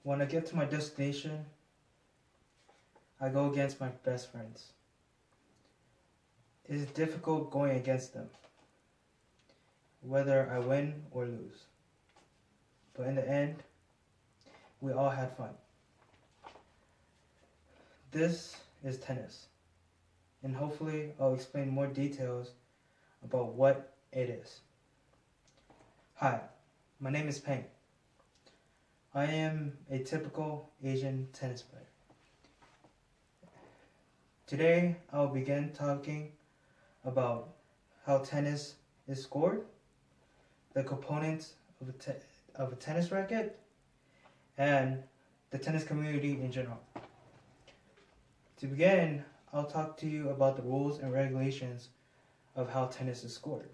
When I get to my destination, I go against my best friends. It is difficult going against them, whether I win or lose. But in the end, we all had fun. This is tennis, and hopefully I'll explain more details about what it is. Hi, my name is Peng. I am a typical Asian tennis player. Today I'll begin talking about how tennis is scored, the components of a tennis racket, and the tennis community in general. To begin, I'll talk to you about the rules and regulations of how tennis is scored.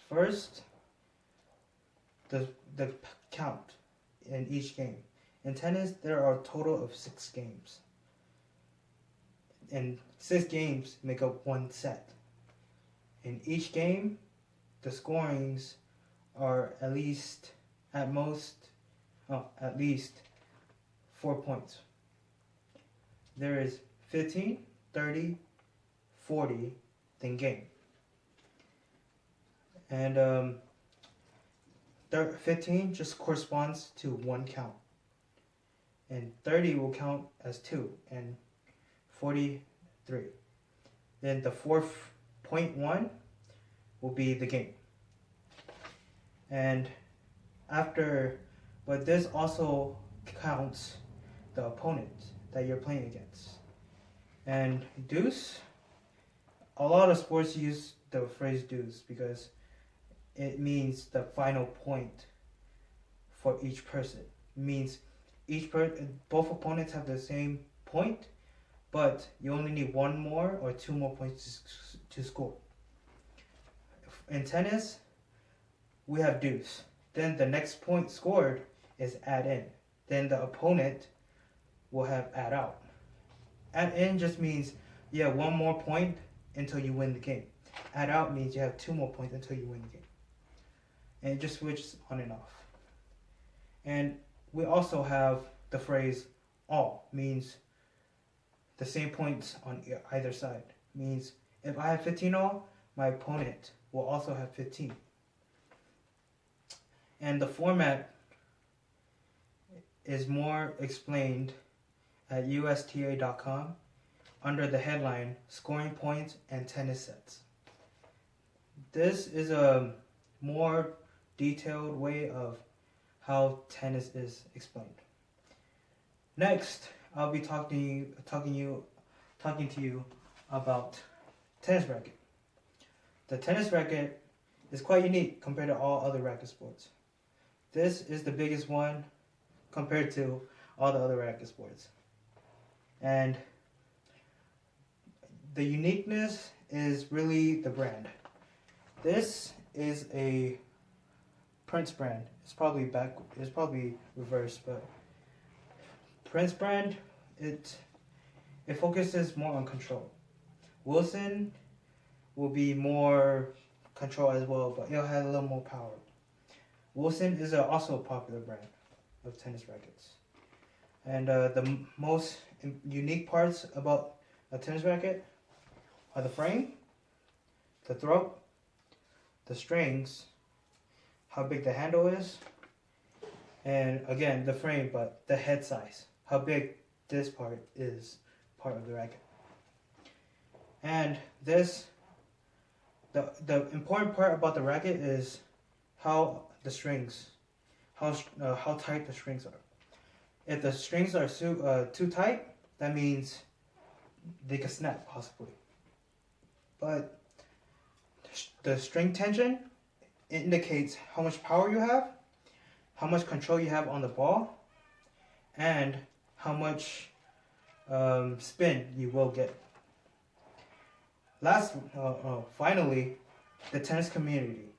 First, the count in each game. In tennis, there are a total of 6 games. And 6 games make up one set. In each game, the scorings are at least 4 points. There is 15, 30, 40, then game. And 15 just corresponds to 1 count. And 30 will count as 2, and 43. Then the 4.1 will be the game. But this also counts the opponent that you're playing against. And deuce, a lot of sports use the phrase deuce because it means the final point for each person. It means both opponents have the same point, but you only need 1 more or 2 more points to score. In tennis, we have deuce. Then the next point scored is add in. Then the opponent will have add out. Add in just means you have 1 more point until you win the game. Add out means you have 2 more points until you win the game. And it just switches on and off. And we also have the phrase all, means the same points on either side. Means if I have 15 all, my opponent will also have 15. And the format is more explained at usta.com under the headline Scoring Points and Tennis Sets. This is a more detailed way of how tennis is explained. Next, I'll be talking to you about tennis racket. The tennis racket is quite unique compared to all other racket sports. This is the biggest one compared to all the other racket sports. And the uniqueness is really the brand. This is a Prince brand. It's probably reversed, but Prince brand, it focuses more on control. Wilson will be more control as well, but it'll have a little more power. Wilson is also a popular brand of tennis rackets. And the most unique parts about a tennis racket are the frame, the throat, the strings, how big the handle is, and again the frame, but the head size, how big this part is part of the racket. And the important part about the racket is how the strings, how tight the strings are. If the strings are too tight, that means they can snap possibly. But the string tension indicates how much power you have, how much control you have on the ball, and how much spin you will get. Finally, the tennis community.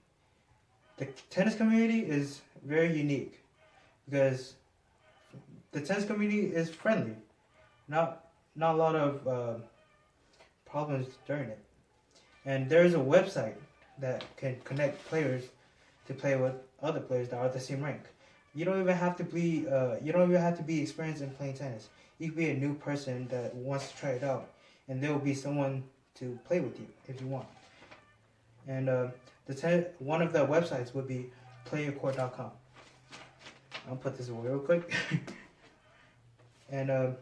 The tennis community is very unique because the tennis community is friendly. Not a lot of problems during it. And there is a website that can connect players to play with other players that are the same rank. You don't even have to be experienced in playing tennis. You could be a new person that wants to try it out, and there will be someone to play with you if you want. And one of the websites would be playyourcourt.com. I'll put this away real quick. And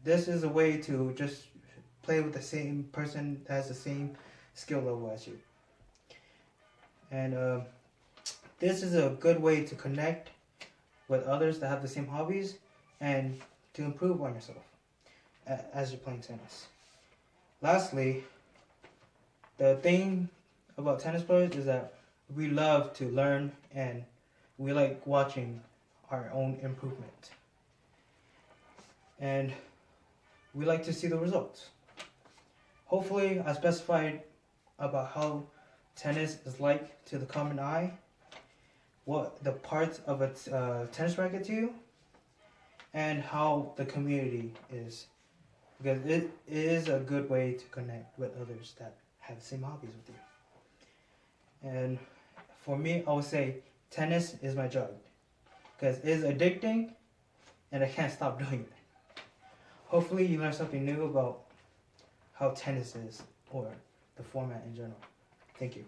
this is a way to just play with the same person that has the same skill level as you. And this is a good way to connect with others that have the same hobbies and to improve on yourself as you're playing tennis. Lastly, the thing about tennis players is that we love to learn and we like watching our own improvement. And we like to see the results. Hopefully, I specified about how tennis is like to the common eye, what the parts of a tennis racket to you, and how the community is. Because it is a good way to connect with others that have the same hobbies with you. And for me, I would say tennis is my drug. Because it is addicting and I can't stop doing it. Hopefully you learn something new about how tennis is or the format in general. Thank you.